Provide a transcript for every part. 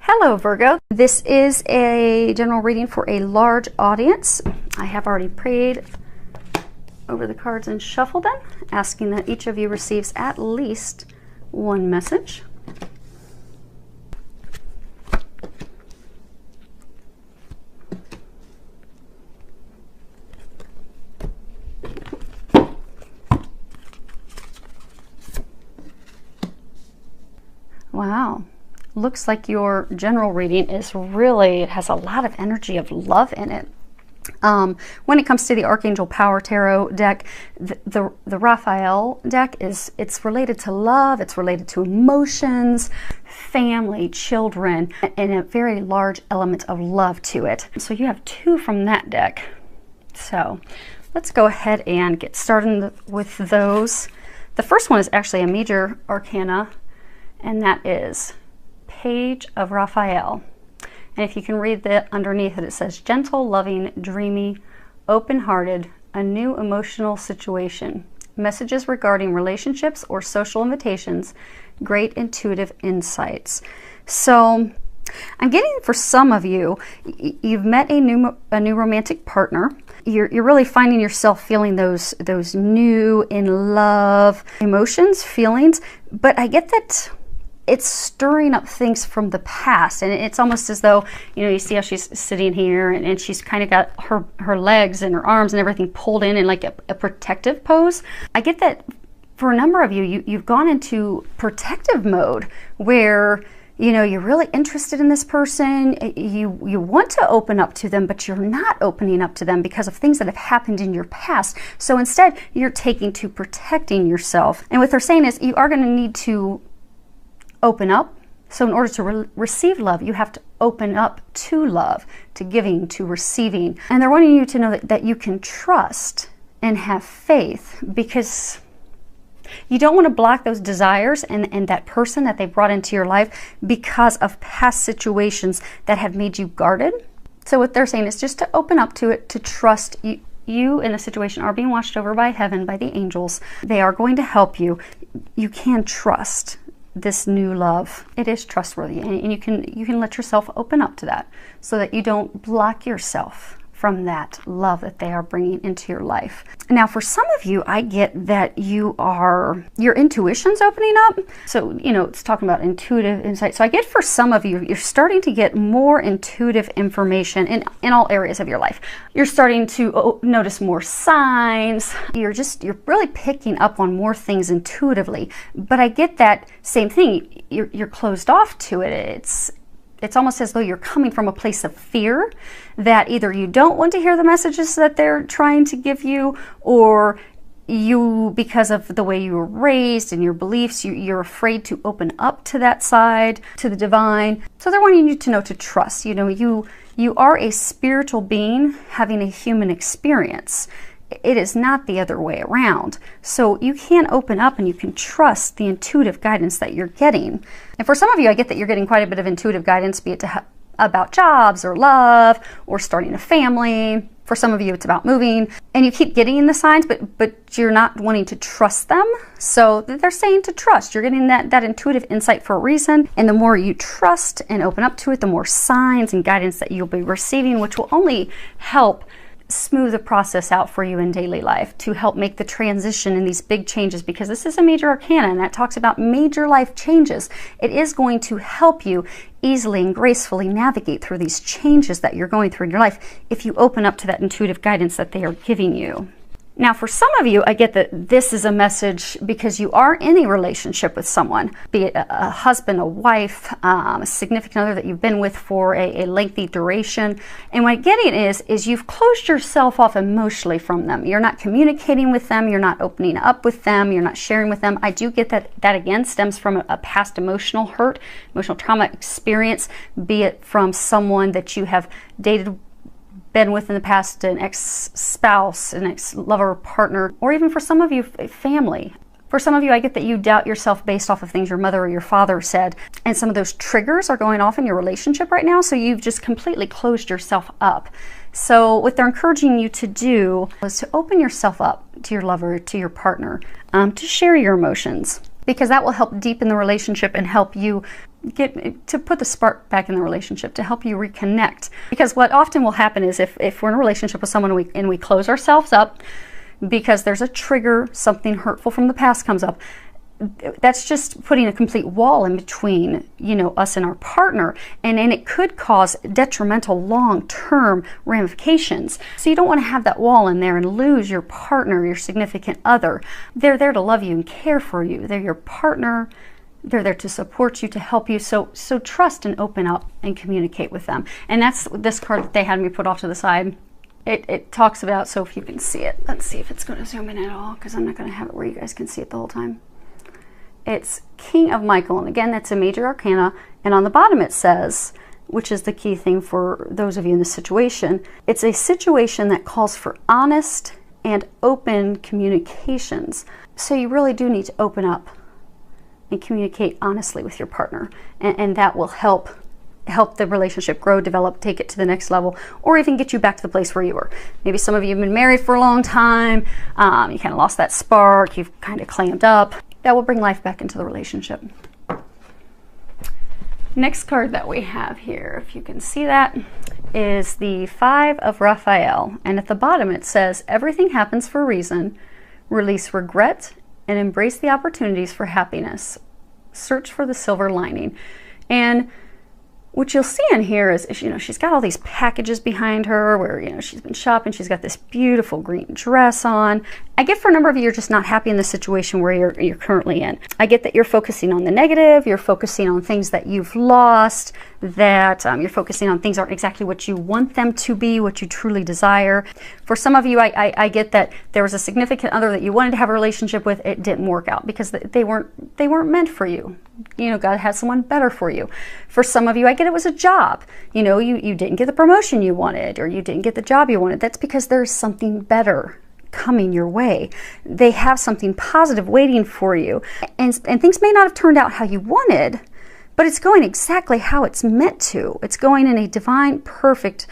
Hello Virgo, this is a general reading for a large audience. I have already prayed over the cards and shuffled them, asking that each of you receives at least one message. Wow. Looks like your general reading is really, it has a lot of energy of love in it. When it comes to the Archangel Power Tarot deck, the Raphael deck it's related to love, it's related to emotions, family, children, and a very large element of love to it. So you have two from that deck. So let's go ahead and get started with those. The first one is actually a major arcana, and that is Page of Raphael. And if you can read that underneath it, it says gentle, loving, dreamy, open-hearted, a new emotional situation, messages regarding relationships or social invitations, great intuitive insights. So I'm getting, for some of you, you've met a new romantic partner. You're really finding yourself feeling those new in love emotions, feelings, but I get that it's stirring up things from the past, and it's almost as though, you know, you see how she's sitting here and she's kind of got her legs and her arms and everything pulled in like a protective pose. I get that for a number of you, you've gone into protective mode where, you know, you're really interested in this person, you want to open up to them, but you're not opening up to them because of things that have happened in your past. So instead, you're taking to protecting yourself. And what they're saying is you are going to need to open up. So in order to receive love, you have to open up to love, to giving, to receiving. And they're wanting you to know that you can trust and have faith, because you don't want to block those desires and that person that they brought into your life because of past situations that have made you guarded. So what they're saying is just to open up to it, to trust you in a situation are being watched over by heaven, by the angels. They are going to help you. You can trust this new love. It is trustworthy, and you can let yourself open up to that so that you don't block yourself from that love that they are bringing into your life. Now, for some of you, I get that your intuition's opening up. So, you know, it's talking about intuitive insight. So I get for some of you, you're starting to get more intuitive information in all areas of your life. You're starting to notice more signs. You're really picking up on more things intuitively. But I get that same thing. You're closed off to it. It's almost as though you're coming from a place of fear that either you don't want to hear the messages that they're trying to give you, or you, because of the way you were raised and your beliefs, you're afraid to open up to that side, to the divine. So they're wanting you to know to trust. You know, you are a spiritual being having a human experience. It is not the other way around. So you can open up and you can trust the intuitive guidance that you're getting. And for some of you, I get that you're getting quite a bit of intuitive guidance, be it about jobs or love or starting a family. For some of you, it's about moving. And you keep getting the signs, but you're not wanting to trust them. So they're saying to trust. You're getting that intuitive insight for a reason. And the more you trust and open up to it, the more signs and guidance that you'll be receiving, which will only help smooth the process out for you in daily life, to help make the transition in these big changes, because this is a major arcana and that talks about major life changes. It is going to help you easily and gracefully navigate through these changes that you're going through in your life if you open up to that intuitive guidance that they are giving you. Now, for some of you, I get that this is a message because you are in a relationship with someone, be it a husband, a wife, a significant other that you've been with for a lengthy duration. And what I'm getting is you've closed yourself off emotionally from them. You're not communicating with them. You're not opening up with them. You're not sharing with them. I do get that again stems from a past emotional hurt, emotional trauma experience, be it from someone that you have dated, been with in the past, an ex-spouse, an ex-lover, partner, or even for some of you, family. For some of you, I get that you doubt yourself based off of things your mother or your father said, and some of those triggers are going off in your relationship right now, so you've just completely closed yourself up. So what they're encouraging you to do is to open yourself up to your lover, to your partner, to share your emotions, because that will help deepen the relationship and help you to put the spark back in the relationship, to help you reconnect. Because what often will happen is if we're in a relationship with someone and we close ourselves up because there's a trigger, something hurtful from the past comes up, that's just putting a complete wall in between, you know, us and our partner, and it could cause detrimental long-term ramifications. So you don't want to have that wall in there and lose your partner, your significant other. They're there to love you and care for you. They're your partner. They're there to support you, to help you. So trust and open up and communicate with them. And that's this card that they had me put off to the side. It talks about, so if you can see it, let's see if it's going to zoom in at all, because I'm not going to have it where you guys can see it the whole time. It's King of Michael, and again, that's a major arcana, and on the bottom it says, which is the key thing for those of you in this situation, it's a situation that calls for honest and open communications. So you really do need to open up and communicate honestly with your partner, and that will help the relationship grow, develop, take it to the next level, or even get you back to the place where you were. Maybe some of you have been married for a long time, you kind of lost that spark, you've kind of clammed up. That will bring life back into the relationship. Next card that we have here, if you can see that, is the Five of Raphael. And at the bottom it says, everything happens for a reason. Release regret and embrace the opportunities for happiness. Search for the silver lining. And what you'll see in here is, you know, she's got all these packages behind her where, you know, she's been shopping. She's got this beautiful green dress on. I get for a number of you, you're just not happy in the situation where you're currently in. I get that you're focusing on the negative. You're focusing on things that you've lost, that you're focusing on things aren't exactly what you want them to be, what you truly desire. For some of you, I get that there was a significant other that you wanted to have a relationship with. It didn't work out because they weren't meant for you. You know, God has someone better for you. For some of you, I get it was a job. You know, you didn't get the promotion you wanted, or you didn't get the job you wanted. That's because there's something better coming your way. They have something positive waiting for you. And things may not have turned out how you wanted, but it's going exactly how it's meant to. It's going in a divine, perfect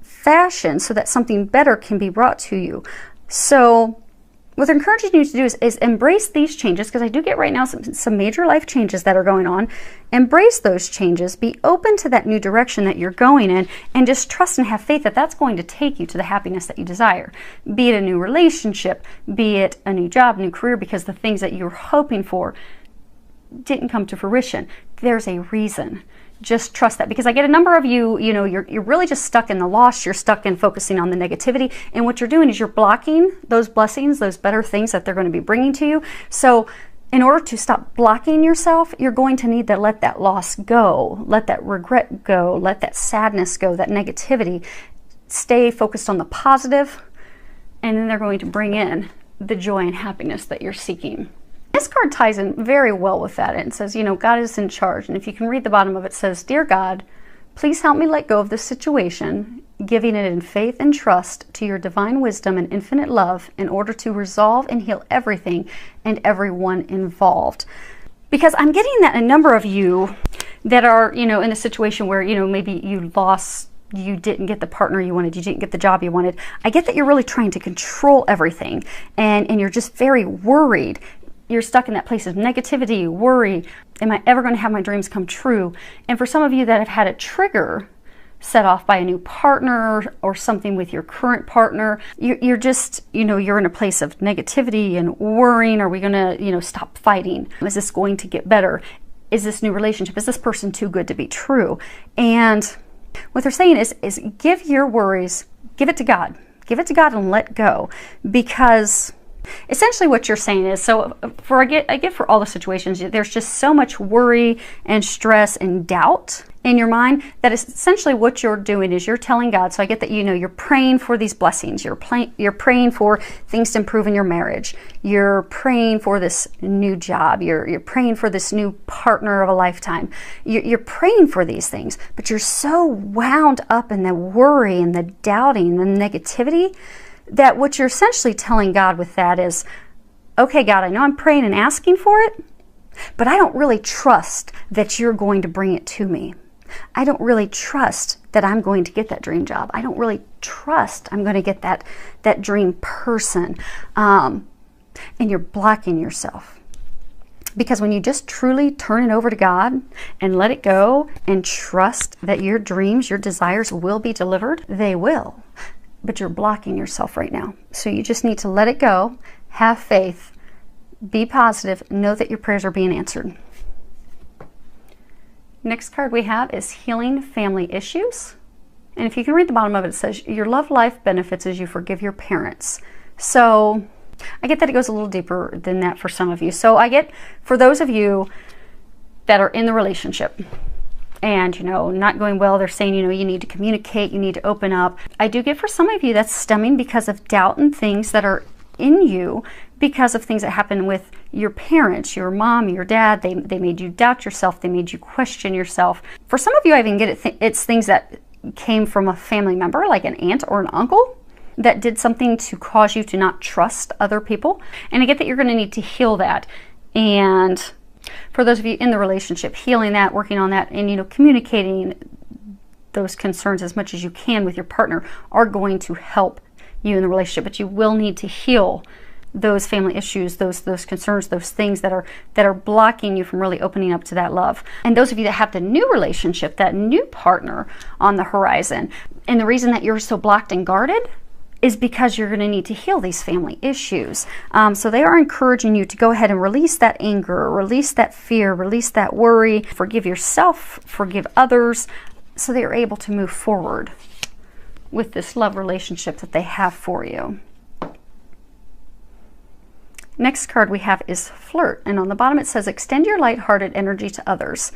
fashion so that something better can be brought to you. So what I'm encouraging you to do is embrace these changes, because I do get right now some major life changes that are going on. Embrace those changes, be open to that new direction that you're going in, and just trust and have faith that that's going to take you to the happiness that you desire. Be it a new relationship, be it a new job, new career, because the things that you're hoping for didn't come to fruition. There's a reason. Just trust that, because I get a number of you, you know, you're really just stuck in the loss. You're stuck in focusing on the negativity, and what you're doing is you're blocking those blessings, those better things that they're going to be bringing to you. So in order to stop blocking yourself, you're going to need to let that loss go, let that regret go, let that sadness go, that negativity. Stay focused on the positive, and then they're going to bring in the joy and happiness that you're seeking. This card ties in very well with that. It says, you know, God is in charge. And if you can read the bottom of it, it says, Dear God, please help me let go of this situation, giving it in faith and trust to your divine wisdom and infinite love in order to resolve and heal everything and everyone involved. Because I'm getting that a number of you that are, you know, in a situation where, you know, maybe you lost, you didn't get the partner you wanted, you didn't get the job you wanted. I get that you're really trying to control everything, and you're just very worried. You're stuck in that place of negativity, worry. Am I ever going to have my dreams come true? And for some of you that have had a trigger set off by a new partner or something with your current partner, you're just, you know, you're in a place of negativity and worrying. Are we going to, you know, stop fighting? Is this going to get better? Is this new relationship, is this person too good to be true? And what they're saying is give your worries, give it to God. Give it to God and let go, because essentially what you're saying is, so I get for all the situations, there's just so much worry and stress and doubt in your mind that essentially what you're doing is you're telling God. So I get that, you know, you're praying for these blessings. You're praying for things to improve in your marriage. You're praying for this new job. You're praying for this new partner of a lifetime. You're praying for these things, but you're so wound up in the worry and the doubting and the negativity that what you're essentially telling God with that is, okay, God, I know I'm praying and asking for it, but I don't really trust that you're going to bring it to me. I don't really trust that I'm going to get that dream job. I don't really trust I'm going to get that dream person. And you're blocking yourself. Because when you just truly turn it over to God and let it go and trust that your dreams, your desires will be delivered, they will. But you're blocking yourself right now. So you just need to let it go, have faith, be positive, know that your prayers are being answered. Next card we have is Healing Family Issues. And if you can read the bottom of it, it says, your love life benefits as you forgive your parents. So I get that it goes a little deeper than that for some of you. So I get, for those of you that are in the relationship and, you know, not going well, they're saying, you know, you need to communicate, you need to open up. I do get for some of you that's stemming because of doubt and things that are in you because of things that happen with your parents, your mom, your dad. They made you doubt yourself. They made you question yourself. For some of you, I even get it. It's things that came from a family member, like an aunt or an uncle, that did something to cause you to not trust other people. And I get that you're going to need to heal that. And for those of you in the relationship, healing that, working on that, and, you know, communicating those concerns as much as you can with your partner are going to help you in the relationship. But you will need to heal those family issues, those concerns, those things that are blocking you from really opening up to that love. And those of you that have the new relationship, that new partner on the horizon, and the reason that you're so blocked and guarded is because you're going to need to heal these family issues. So they are encouraging you to go ahead and release that anger, release that fear, release that worry, forgive yourself, forgive others, so they are able to move forward with this love relationship that they have for you. Next card we have is Flirt, and on the bottom it says, extend your lighthearted energy to others.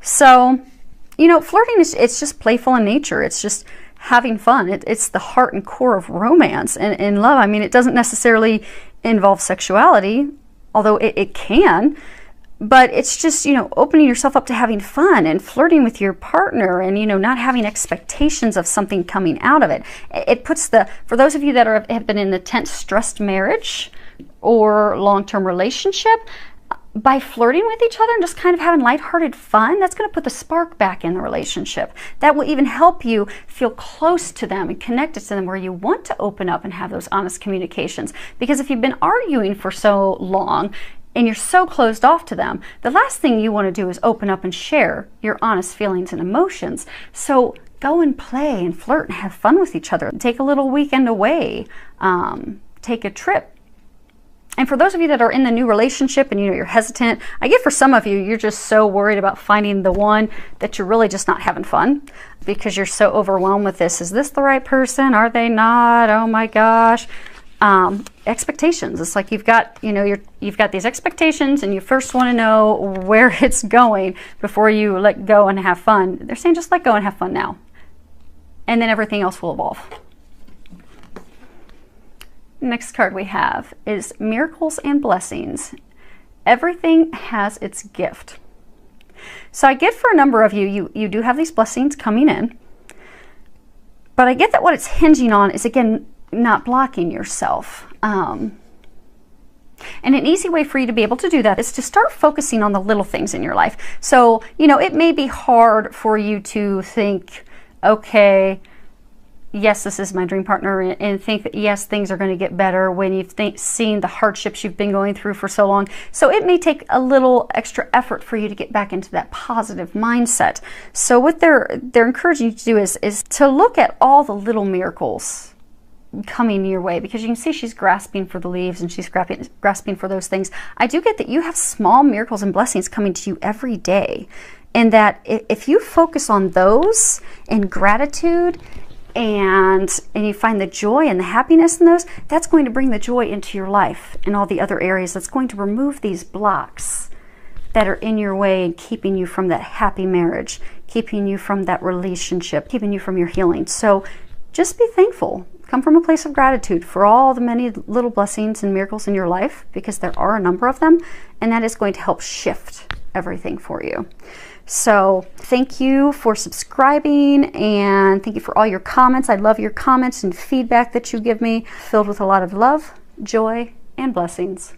So, you know, flirting it's just playful in nature. It's just having fun. It's the heart and core of romance and love. I mean, it doesn't necessarily involve sexuality, although it can, but it's just, you know, opening yourself up to having fun and flirting with your partner and, you know, not having expectations of something coming out of it. It puts for those of you that have been in the tense, stressed marriage or long-term relationship, by flirting with each other and just kind of having lighthearted fun, that's going to put the spark back in the relationship. That will even help you feel close to them and connected to them, where you want to open up and have those honest communications. Because if you've been arguing for so long and you're so closed off to them, the last thing you want to do is open up and share your honest feelings and emotions. So go and play and flirt and have fun with each other. Take a little weekend away. Take a trip. And for those of you that are in the new relationship and, you know, you're hesitant, I get for some of you, you're just so worried about finding the one that you're really just not having fun because you're so overwhelmed with this. Is this the right person? Are they not? Oh my gosh. Expectations. It's like you've got, you know, you've got these expectations and you first want to know where it's going before you let go and have fun. They're saying just let go and have fun now. And then everything else will evolve. Next card we have is Miracles and Blessings. Everything has its gift. So I get for a number of you, you do have these blessings coming in, but I get that what it's hinging on is, again, not blocking yourself. And an easy way for you to be able to do that is to start focusing on the little things in your life. So, you know, it may be hard for you to think, okay, yes, this is my dream partner, and think that, yes, things are going to get better when you've seen the hardships you've been going through for so long. So it may take a little extra effort for you to get back into that positive mindset. So what they're encouraging you to do is to look at all the little miracles coming your way, because you can see she's grasping for the leaves and she's grasping for those things. I do get that you have small miracles and blessings coming to you every day, and that if you focus on those in gratitude and you find the joy and the happiness in those, that's going to bring the joy into your life and all the other areas. That's going to remove these blocks that are in your way and keeping you from that happy marriage, keeping you from that relationship, keeping you from your healing. So just be thankful. Come from a place of gratitude for all the many little blessings and miracles in your life, because there are a number of them, and that is going to help shift everything for you. So thank you for subscribing, and thank you for all your comments. I love your comments and feedback that you give me, filled with a lot of love, joy, and blessings.